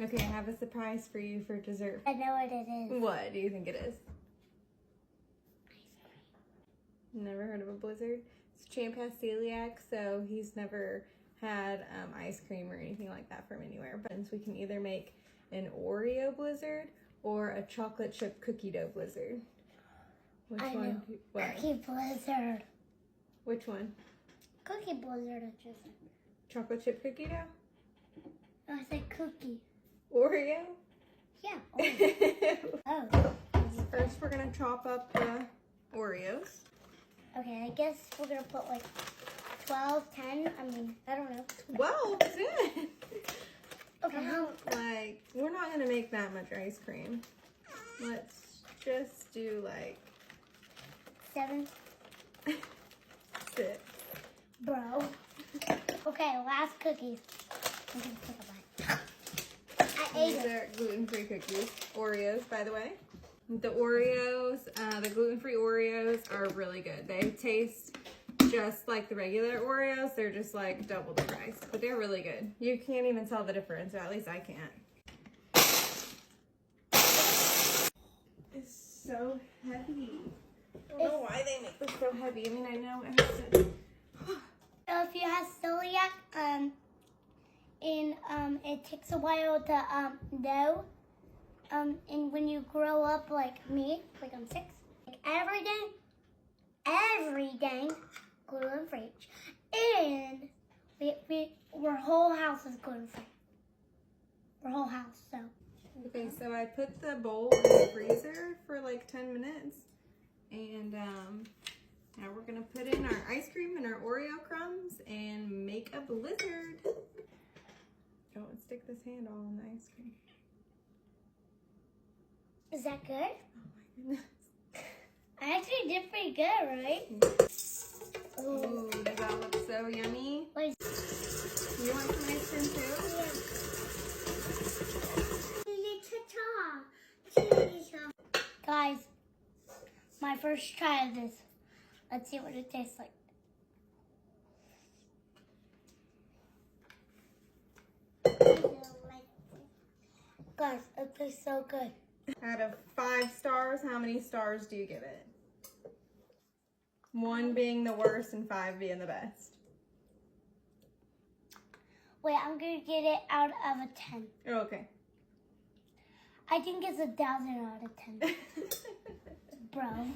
Okay, I have a surprise for you for dessert. I know what it is. What do you think it is? Ice cream. Never heard of a Blizzard? So Champ has celiac, so he's never had ice cream or anything like that from anywhere. But we can either make an Oreo Blizzard or a chocolate chip cookie dough Blizzard. Which I one? know. What? Cookie Blizzard. Which one? Cookie Blizzard, I just said. Chocolate chip cookie dough? No, I said cookie. Oreo? Yeah. Oh. First, we're gonna chop up the Oreos. Okay, I guess we're gonna put like 12, 10. I mean, I don't know. 12? Good. Okay. Like, we're not gonna make that much ice cream. Let's just do like 7. 6. Bro. Okay, last cookies. I'm gonna take a bite. I ate These it. are gluten-free cookies. Oreos, by the way. The Oreos, the gluten-free Oreos are really good. They taste just like the regular Oreos. They're just like double the price, but they're really good. You can't even tell the difference, or at least I can't. It's so heavy. I don't know why they make this so heavy. I mean, I know it has to... So if you have celiac, it takes a while to know. And when you grow up like me, like I'm 6, like every day, gluten free, and our whole house is gluten free. Our whole house, so. Okay, so I put the bowl in the freezer for like 10 minutes. And now we're gonna put in our ice cream and our Oreo crumbs and make a blizzard. Don't stick this handle on the ice cream. Is that good? Oh my goodness. I actually did pretty good, right? Ooh, does that look so yummy? Wait. You want some ice cream too? Guys, my first try of this. Let's see what it tastes like. Guys, it tastes so good. Out of 5 stars, how many stars do you give it? 1 being the worst and 5 being the best. Wait, I'm gonna get it out of a 10. Oh, okay. I think it's 1,000 out of 10. Bro.